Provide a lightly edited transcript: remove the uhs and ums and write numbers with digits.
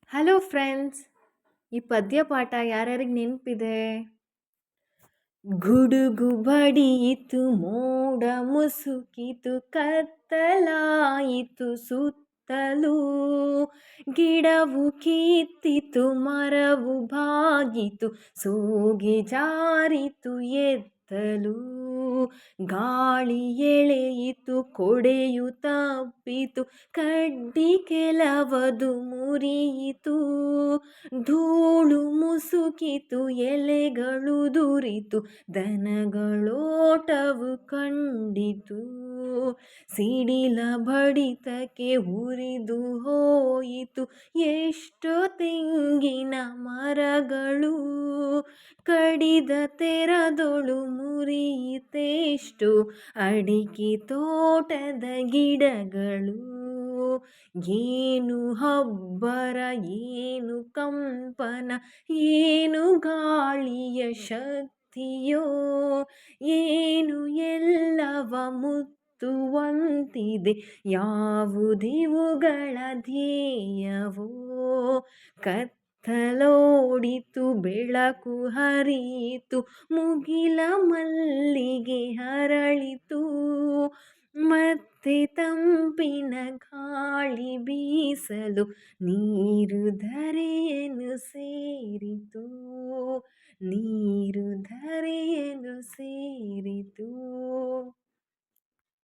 Hello friends, ಈ ಪದ್ಯ ಪಾಠ ಯಾರ್ಯಾರಿಗೆ ನೆನಪಿದೆ? ಗುಡುಗು ಬಡಿಯಿತು, ಮೋಡ ಮುಸುಕಿತು, ಕತ್ತಲಾಯಿತು ಸುತ್ತಲೂ. ಗಿಡವು ಕಿತ್ತಿತು, ಮರವು ಬಾಗಿತು, ಸೋಗೆ ಜಾರಿತು ಎತ್ತಲು. ಗಾಳಿ ಎಳೆಯಿತು, ಕೊಡೆಯು ತಪ್ಪಿತು, ಕಡ್ಡಿ ಕೆಲವದು ಮುರಿಯಿತು. ಧೂಳು ಮುಸುಕಿತು, ಎಲೆಗಳು ದುರಿತು, ದನಗಳೋಟವು ಕಂಡಿತು. ಸಿಡಿಲ ಬಡಿತಕ್ಕೆ ಉರಿದು ಹೋಯಿತು, ಎಷ್ಟೋ ತೆಂಗಿನ ಮರಗಳು. ಕಡಿದ ತೆರದೊಳು ಮುರಿಯಿತೆಷ್ಟು, ಅಡಿಕೆ ತೋಟದ ಗಿಡಗಳು. ಏನು ಹಬ್ಬರ, ಏನು ಕಂಪನ, ಏನು ಗಾಳಿಯ ಶಕ್ತಿಯೋ. ಏನು ಎಲ್ಲವ ಮುತ್ತುವಂತಿದೆ, ಯಾವುದಿವುಗಳ ಧ್ಯೇಯವೋ. ಕತ್ತಲೋಡಿತು, ಬೆಳಕು ಹರಿಯಿತು, ಮುಗಿಲ ಮಲ್ಲಿಗೆ ಹರಳಿತು. ಮತ್ತೆ ತಂಪಿನ ಗಾಳಿ ಬೀಸಲು, ನೀರು ಧರೆಯನ್ನು ಸೇರಿತು. ನೀರು ಧರೆಯನ್ನು ಸೇರಿತು.